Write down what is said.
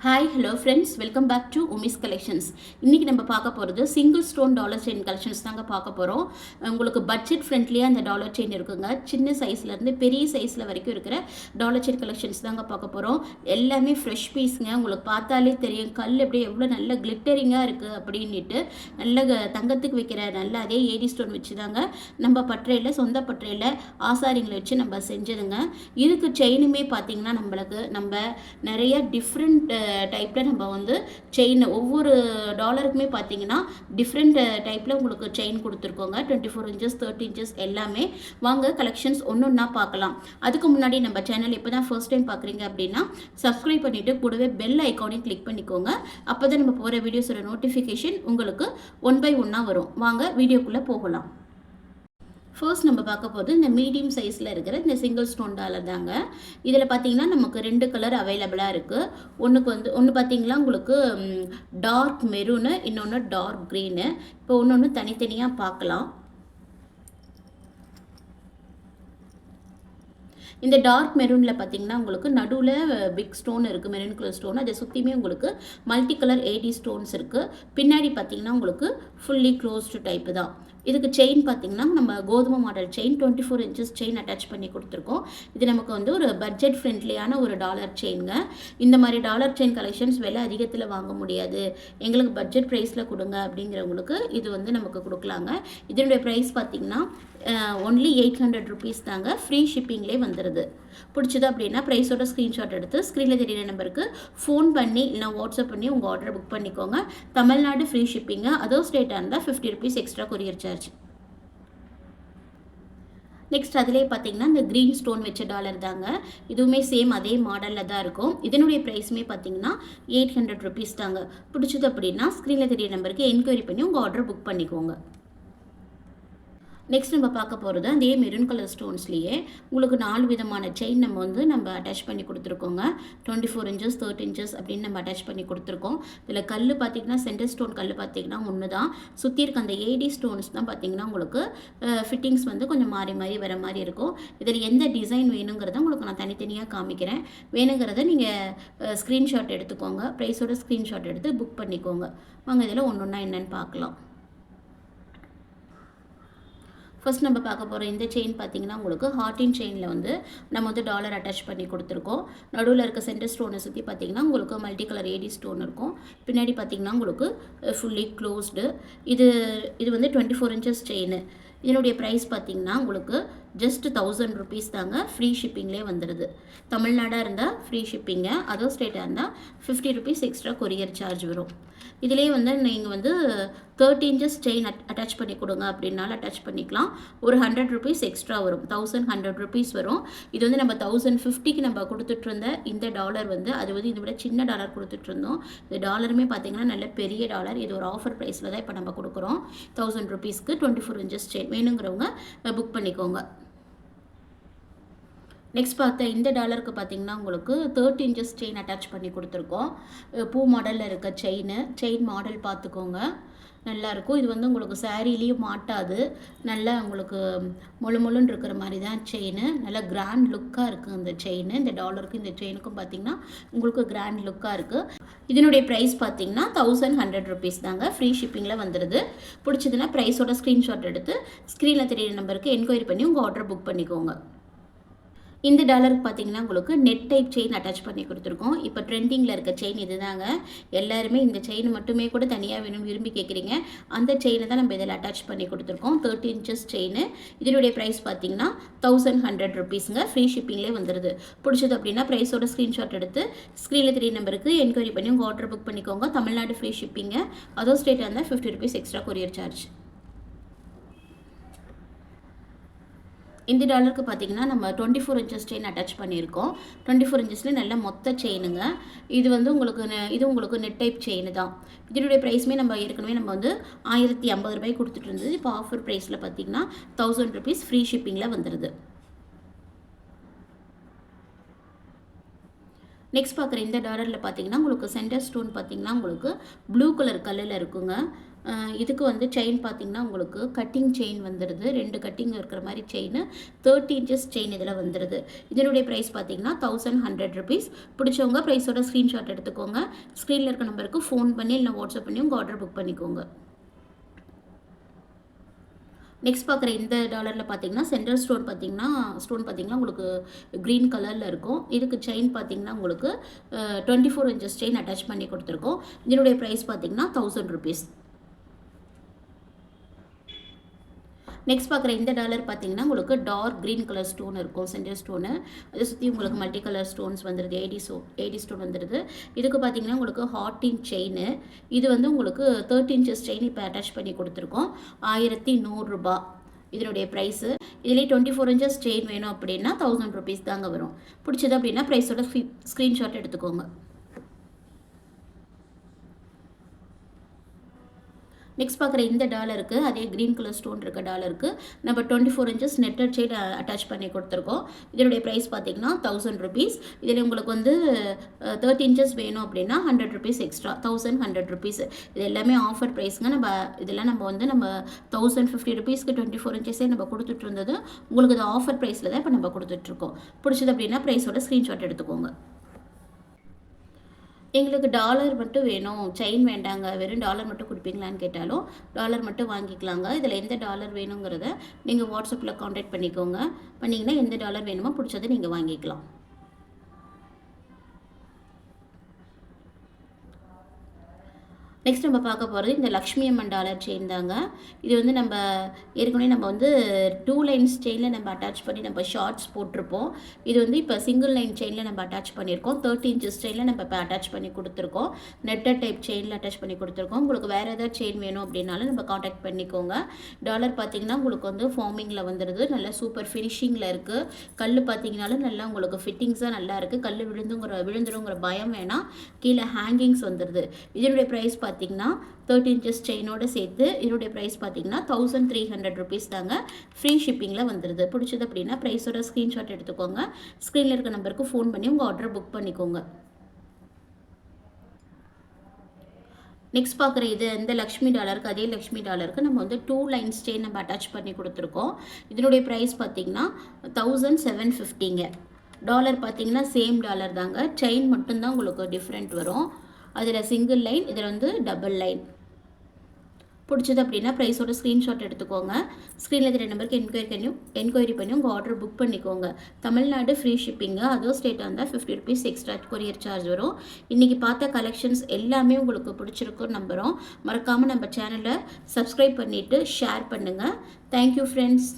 Hi hello friends, welcome back to Umi's collections. இன்றைக்கி நம்ம பார்க்க போகிறது single stone dollar chain collections தாங்க பார்க்க போகிறோம். உங்களுக்கு பட்ஜெட் ஃப்ரெண்ட்லியாக அந்த டாலர் செயின் இருக்குங்க. சின்ன சைஸ்லேருந்து பெரிய சைஸில் வரைக்கும் இருக்கிற டாலர் செயின் கலெக்ஷன்ஸ் தாங்க பார்க்க போகிறோம். எல்லாமே ஃப்ரெஷ் பீஸுங்க. உங்களுக்கு பார்த்தாலே தெரியும் கல் எப்படி எவ்வளோ நல்ல கிளிட்டரிங்காக இருக்குது அப்படின்ட்டு. நல்ல தங்கத்துக்கு வைக்கிற நல்ல அதே ஏடி ஸ்டோன் வச்சு தாங்க நம்ம பட்டறையில் சொந்த பட்டறையில் ஆசாரிங்களை வச்சு நம்ம செஞ்சதுங்க. இதுக்கு செயினுமே பார்த்திங்கன்னா நம்ம நிறைய டிஃப்ரெண்ட் டைப்பில் நம்ம வந்து செயின் ஒவ்வொரு டாலருக்குமே பார்த்தீங்கன்னா டிஃப்ரெண்ட் டைப்பில் உங்களுக்கு செயின் கொடுத்துருக்கோங்க. 24 இன்ச்சஸ் 30 இன்ச்சஸ் எல்லாமே. வாங்க கலெக்ஷன்ஸ் ஒன்று ஒன்றா பார்க்கலாம். அதுக்கு முன்னாடி நம்ம சேனல் இப்போ தான் ஃபர்ஸ்ட் டைம் பார்க்குறீங்க அப்படின்னா சப்ஸ்கிரைப் பண்ணிவிட்டு கூடவே பெல் ஐக்கானையும் கிளிக் பண்ணிக்கோங்க. அப்போ தான் நம்ம போகிற வீடியோஸோட நோட்டிஃபிகேஷன் உங்களுக்கு 1 by 1 வரும். வாங்க வீடியோக்குள்ளே போகலாம். ஃபர்ஸ்ட் நம்ம பார்க்க போகிறது இந்த மீடியம் சைஸில் இருக்கிற இந்த சிங்கிள் ஸ்டோன் டாலர் தாங்க. இதில் பார்த்தீங்கன்னா நமக்கு 2 கலர் அவைலபிளாக இருக்குது. ஒன்று பார்த்தீங்கன்னா உங்களுக்கு டார்க் மெரூனு, இன்னொன்று டார்க் க்ரீனு. இப்போ ஒன்று தனித்தனியாக பார்க்கலாம். இந்த டார்க் மெரூனில் பார்த்தீங்கன்னா உங்களுக்கு நடுவில் பிக் ஸ்டோன் இருக்குது, மெரூன் கலர் ஸ்டோன். அதை சுற்றியுமே உங்களுக்கு மல்டி கலர் ஏடி ஸ்டோன்ஸ் இருக்குது. பின்னாடி பார்த்தீங்கன்னா உங்களுக்கு ஃபுல்லி க்ளோஸ்டு டைப்பு தான். இதுக்கு செயின் பார்த்தீங்கன்னா நம்ம கோதுமை model chain 24 inches chain attach பண்ணி கொடுத்துருக்கோம். இது நமக்கு வந்து ஒரு பட்ஜெட் ஃப்ரெண்ட்லியான ஒரு டாலர் செயின்ங்க. இந்த மாதிரி டாலர் செயின் கலெக்ஷன்ஸ் விலை அதிகத்தில் வாங்க முடியாது, எங்களுக்கு பட்ஜெட் ப்ரைஸில் கொடுங்க அப்படிங்கிறவங்களுக்கு இது வந்து நமக்கு கொடுக்கலாங்க. இதனுடைய ப்ரைஸ் பார்த்தீங்கன்னா ஒன்லி 800 ருபீஸ் தாங்க. ஃப்ரீ ஷிப்பிங்லேயே வந்துடுது. பிடிச்சது அப்படின்னா ப்ரைஸோட ஸ்க்ரீன்ஷாட் எடுத்து ஸ்க்ரீனில் தெரியிற நம்பருக்கு ஃபோன் பண்ணி இல்லைனா வாட்ஸ்அப் பண்ணி உங்கள் ஆர்டரை புக் பண்ணிக்கோங்க. தமிழ்நாடு ஃப்ரீ ஷிப்பிங்க. அதர் ஸ்டேட்டாக இருந்தால் 50 rupees extra courier charge. Next அதிலே பார்த்தீங்கன்னா இந்த க்ரீன் ஸ்டோன் வச்ச டாலர் தாங்க. இதுவுமே சேம் அதே மாடலில் தான் இருக்கும். இதனுடைய ப்ரைஸுமே பார்த்தீங்கன்னா 800 ருபீஸ் தாங்க. பிடிச்சது அப்படின்னா ஸ்க்ரீனில் தெரியிற நம்பருக்கு என்கொயரி பண்ணி உங்கள் ஆர்டரை புக் பண்ணிக்கோங்க. நெக்ஸ்ட் நம்ம பார்க்க போகிறது அதே மெரூன் கலர் ஸ்டோன்ஸ்லேயே உங்களுக்கு 4 விதமான செயின் நம்ம அட்டாச் பண்ணி கொடுத்துருக்கோங்க. 24 இன்ச்சஸ் 30 இன்ச்சஸ் அப்படின்னு நம்ம அட்டாச் பண்ணி கொடுத்துருக்கோம். இதில் கல் பார்த்திங்கன்னா சென்டர் ஸ்டோன் கல் பார்த்திங்கன்னா ஒன்று தான். சுற்றி இருக்க அந்த ஏடி ஸ்டோன்ஸ் தான் பார்த்திங்கன்னா உங்களுக்கு ஃபிட்டிங்ஸ் வந்து கொஞ்சம் மாறி மாறி வர மாதிரி இருக்கும். இதில் எந்த டிசைன் வேணுங்கிறத உங்களுக்கு நான் தனித்தனியாக காமிக்கிறேன். வேணுங்கிறத நீங்கள் ஸ்க்ரீன்ஷாட் எடுத்துக்கோங்க. ப்ரைஸோட ஸ்க்ரீன்ஷாட் எடுத்து புக் பண்ணிக்கோங்க. வாங்க இதில் ஒன்று ஒன்றா என்னென்னு பார்க்கலாம். ஃபர்ஸ்ட் நம்ம பார்க்க போகிற இந்த செயின் பார்த்தீங்கன்னா உங்களுக்கு ஹார்டின் செயினில் வந்து நம்ம வந்து டாலர் அட்டாச் பண்ணி கொடுத்துருக்கோம். நடுவில் இருக்க சென்டர் ஸ்டோனை சுற்றி பார்த்தீங்கன்னா உங்களுக்கு மல்டி கலர் ஏடி ஸ்டோன் இருக்கும். பின்னாடி பார்த்தீங்கன்னா உங்களுக்கு ஃபுல்லி க்ளோஸ்டு. இது வந்து 24 இன்ச்சஸ் செயின். இதனுடைய ப்ரைஸ் பார்த்தீங்கன்னா உங்களுக்கு ஜஸ்ட் 1000 ருபீஸ் தாங்க. ஃப்ரீ ஷிப்பிங்லேயே வந்துடுது. தமிழ்நாடாக இருந்தால் ஃப்ரீ ஷிப்பிங்க, அதர் ஸ்டேட்டாக இருந்தால் 50 ருபீஸ் எக்ஸ்ட்ரா கொரியர் சார்ஜ் வரும். இதிலே வந்து நீங்கள் வந்து 30 இன்ச்சஸ் செயின் அட்டாச் பண்ணி கொடுங்க அப்படின்னாலும் அட்டாச் பண்ணிக்கலாம். ஒரு 100 ருபீஸ் எக்ஸ்ட்ரா வரும். 1100 ருபீஸ் வரும். இது வந்து நம்ம 1050க்கு நம்ம கொடுத்துட்ருந்த இந்த டாலர் வந்து அது வந்து இதை விட சின்ன டாலர் கொடுத்துட்ருந்தோம். இந்த டாலருமே பார்த்தீங்கன்னா நல்ல பெரிய டாலர். இது ஒரு ஆஃபர் ப்ரைஸில் தான் இப்போ நம்ம கொடுக்குறோம். 1000 ருபீஸ்க்கு 24 இன்ச்சஸ் செயின் வேணுங்கிறவங்க புக் பண்ணிக்கோங்க. நெக்ஸ்ட் பார்த்தா இந்த டாலருக்கு பார்த்தீங்கன்னா உங்களுக்கு 30 இன்ச்சஸ் செயின் அட்டாச் பண்ணி கொடுத்துருக்கோம். பூ மாடலில் இருக்க செயின் மாடல் பார்த்துக்கோங்க, நல்லாயிருக்கும். இது வந்து உங்களுக்கு சாரீலேயும் மாட்டாது. நல்லா உங்களுக்கு முழுன்னு இருக்கிற மாதிரி தான் செயின். நல்லா கிராண்ட் லுக்காக இருக்குது இந்த செயின். இந்த டாலருக்கு இந்த செயினுக்கும் பார்த்தீங்கன்னா உங்களுக்கு கிராண்ட் லுக்காக இருக்குது. இதனுடைய ப்ரைஸ் பார்த்தீங்கன்னா 1100 ருபீஸ் தாங்க. ஃப்ரீ ஷிப்பிங்கில் வந்துடுது. பிடிச்சதுன்னா ப்ரைஸோட ஸ்க்ரீன்ஷாட் எடுத்து ஸ்க்ரீனில் தெரியிற நம்பருக்கு என்கொயரி பண்ணி உங்கள் ஆர்டர் புக் பண்ணிக்கோங்க. இந்த டாலருக்கு பார்த்தீங்கன்னா உங்களுக்கு நெட் டைப் செயின் அட்டாச் பண்ணி கொடுத்துருக்கோம். இப்போ ட்ரெண்டிங்கில் இருக்க செயின் இது தாங்க. எல்லாருமே இந்த செயின் மட்டுமே கூட தனியாக வேணும் விரும்பி கேட்குறீங்க. அந்த செயினை தான் நம்ம இதில் அட்டாச் பண்ணி கொடுத்துருக்கோம். 30 இன்ச்சஸ் செயின். இதனுடைய ப்ரைஸ் பார்த்தீங்கன்னா 1100 ருபீஸுங்க. ஃப்ரீ ஷிப்பிங்லேயே வந்துடுது. பிடிச்சது அப்படின்னா ப்ரைஸோட ஸ்க்ரீன்ஷாட் எடுத்து ஸ்க்ரீனில் 3 நம்பருக்கு என்கொயரி பண்ணி உங்கள் ஆர்டர் புக் பண்ணிக்கோங்க. தமிழ்நாடு ஃப்ரீ ஷிப்பிங்க, அதர் ஸ்டேட்டாக இருந்தால் 50 ருபீஸ் எக்ஸ்ட்ரா கொரியர் சார்ஜ். இந்த டாலருக்கு பார்த்தீங்கன்னா நம்ம 24 இன்ச்சஸ் செயின் அட்டாச் பண்ணியிருக்கோம். 24 இன்ச்சஸில் நல்ல மொத்த செயினுங்க. இது வந்து உங்களுக்கு நெட் டைப் செயின் தான். இதனுடைய ப்ரைஸுமே நம்ம ஏற்கனவே வந்து 1050 ரூபாய் கொடுத்துட்டு இருந்தது. இப்போ ஆஃபர் ப்ரைஸில் பார்த்தீங்கன்னா 1000 ருபீஸ் ஃப்ரீ ஷிப்பிங்கில் வந்துடுது. நெக்ஸ்ட் பார்க்குற இந்த டாலரில் பார்த்தீங்கன்னா உங்களுக்கு சென்டர் ஸ்டோன் பார்த்தீங்கன்னா உங்களுக்கு ப்ளூ கலர் கல்லில் இருக்குங்க. இதுக்கு வந்து செயின் பார்த்திங்கன்னா உங்களுக்கு கட்டிங் செயின் வந்துடுது, 2 கட்டிங் இருக்கிற மாதிரி செயின், 30 இன்ச்சஸ் செயின் இதில் வந்துடுது. இதனுடைய ப்ரைஸ் பார்த்திங்கன்னா 1100 ருபீஸ். பிடிச்சவங்க ப்ரைஸோட ஸ்க்ரீன்ஷாட் எடுத்துக்கோங்க. ஸ்க்ரீனில் இருக்க நம்பருக்கு ஃபோன் பண்ணி இல்லை வாட்ஸ்அப் பண்ணி உங்கள் ஆர்டர் புக் பண்ணிக்கோங்க. நெக்ஸ்ட் பார்க்குற இந்த டாலரில் பார்த்தீங்கன்னா சென்டர் ஸ்டோன் பார்த்தீங்கன்னா உங்களுக்கு க்ரீன் கலரில் இருக்கும். இதுக்கு செயின் பார்த்தீங்கன்னா உங்களுக்கு 24 இன்ச்சஸ் செயின் அட்டாச் பண்ணி கொடுத்துருக்கோம். இதனுடைய ப்ரைஸ் பார்த்தீங்கன்னா 1000 ருபீஸ். நெக்ஸ்ட் பார்க்குற இந்த டாலர் பார்த்தீங்கன்னா உங்களுக்கு டார்க் க்ரீன் கலர் ஸ்டோன் இருக்கும், சென்டர் ஸ்டோனு. அதை சுற்றி உங்களுக்கு மல்டி கலர் ஸ்டோன்ஸ் வந்துடுது, ஏடி ஸ்டோன் வந்துடுது. இதுக்கு பார்த்தீங்கன்னா உங்களுக்கு ஹார்டின் செயின். இது வந்து உங்களுக்கு 30 இன்ச்சஸ் செயின் இப்போ அட்டாச் பண்ணி கொடுத்துருக்கோம். 1100 ரூபா இதனுடைய ப்ரைஸு. இதிலே 24 இன்ச்சஸ் செயின் வேணும் அப்படின்னா 1000 ருபீஸ் தாங்க வரும். பிடிச்சது அப்படின்னா ப்ரைஸோட ஸ்க்ரீன்ஷாட் எடுத்துக்கோங்க. நெக்ஸ்ட் பார்க்குற இந்த டாலருக்கு அதே க்ரீன் கலர் ஸ்டோன் இருக்க டாலருக்கு நம்ம 24 இன்ச்சஸ் நெட்டட் செயின் அட்டாச் பண்ணி கொடுத்துருக்கோம். இதனுடைய ப்ரைஸ் பார்த்தீங்கன்னா 1000 ருபீஸ். இதில் உங்களுக்கு வந்து 30 இன்ச்சஸ் வேணும் அப்படின்னா 100 ருபீஸ் எக்ஸ்ட்ரா, 1100 ருபீஸ். இது எல்லாமே ஆஃபர் ப்ரைஸுங்க. இதெல்லாம் நம்ம 1050 ருபீஸ்க்கு 24 இன்ச்சஸே நம்ம கொடுத்துட்டு இருந்தது. உங்களுக்கு இது ஆஃபர் ப்ரைஸில் தான் இப்போ நம்ம கொடுத்துட்ருக்கோம். பிடிச்சது அப்படின்னா ப்ரைஸோட ஸ்க்ரீன்ஷாட் எடுத்துக்கோங்க. எங்களுக்கு டாலர் மட்டும் வேணும், செயின் வேண்டாங்க, வெறும் டாலர் மட்டும் கொடுப்பீங்களான்னு கேட்டாலும் டாலர் மட்டும் வாங்கிக்கலாங்க. இதில் எந்த டாலர் வேணுங்கிறத நீங்கள் வாட்ஸ்அப்பில் காண்டாக்ட் பண்ணிங்கன்னா எந்த டாலர் வேணுமோ பிடிச்சதை நீங்கள் வாங்கிக்கலாம். நெக்ஸ்ட் நம்ம பார்க்க போகிறது இந்த லக்ஷ்மி அம்மன் டாலர் செயின் தாங்க. இது வந்து ஏற்கனவே நம்ம 2 லைன்ஸ் செயினில் நம்ம அட்டாச் பண்ணி நம்ம ஷார்ட்ஸ் போட்டிருப்போம். இது வந்து இப்போ சிங்கிள் லைன் செயினில் நம்ம அட்டாச் பண்ணியிருக்கோம். 30 இன்ச்சஸ் செயினில் நம்ம இப்போ அட்டாச் பண்ணி கொடுத்துருக்கோம். நெட்டட் டைப் செயினில் அட்டாச் பண்ணி கொடுத்துருக்கோம். உங்களுக்கு வேறு ஏதாவது செயின் வேணும் அப்படின்னாலும் நம்ம காண்டாக்ட் பண்ணிக்கோங்க. டாலர் பார்த்திங்கன்னா உங்களுக்கு ஃபார்மிங்கில் வந்துடுது, நல்லா சூப்பர் ஃபினிஷிங்கில் இருக்குது. கல் பார்த்திங்கனாலும் நல்லா உங்களுக்கு ஃபிட்டிங்ஸாக நல்லா இருக்குது. கல் விழுந்துருங்கிற பயம் வேணாம். கீழே ஹேங்கிங்ஸ் வந்துடுது. இதனுடைய ப்ரைஸ் பார்த்தீங்கன்னா 30 இன்ச்சஸ் செயினோட சேர்த்து இதனுடைய ப்ரைஸ் பார்த்தீங்கன்னா 1300 ருபீஸ் தாங்க. ஃப்ரீ ஷிப்பிங்கில் வந்துடுது. பிடிச்சது அப்படின்னா ப்ரைஸோட ஸ்க்ரீன்ஷாட் எடுத்துக்கோங்க. ஸ்க்ரீனில் இருக்க நம்பருக்கு ஃபோன் பண்ணி உங்கள் ஆர்டர் புக் பண்ணிக்கோங்க. நெக்ஸ்ட் பார்க்குற இந்த லக்ஷ்மி டாலருக்கு அதே லக்ஷ்மி டாலருக்கு நம்ம 2 லைன்ஸ் செயின் நம்ம அட்டாச் பண்ணி கொடுத்துருக்கோம். இதனுடைய ப்ரைஸ் பார்த்தீங்கன்னா 1750ங்க. டாலர் பார்த்தீங்கன்னா சேம் டாலர் தாங்க, செயின் மட்டும்தான் உங்களுக்கு டிஃப்ரெண்ட் வரும். அதில் சிங்கிள் லைன், இதில் டபுள் லைன். பிடிச்சது அப்படின்னா ப்ரைஸோட ஸ்க்ரீன்ஷாட் எடுத்துக்கோங்க. ஸ்க்ரீனில் இருக்கிற நம்பருக்கு என்கொயரி பண்ணி உங்கள் ஆர்டர் புக் பண்ணிக்கோங்க. தமிழ்நாடு ஃப்ரீ ஷிப்பிங்க, அதர் ஸ்டேட்டாக இருந்தால் 50 ருபீஸ் எக்ஸ்ட்ரா கொரியர் சார்ஜ் வரும். இன்றைக்கி பார்த்த கலெக்ஷன்ஸ் எல்லாமே உங்களுக்கு பிடிச்சிருக்குன்னு நம்புகிறோம். மறக்காமல் நம்ம சேனலை சப்ஸ்கிரைப் பண்ணிவிட்டு ஷேர் பண்ணுங்கள். Thank you friends.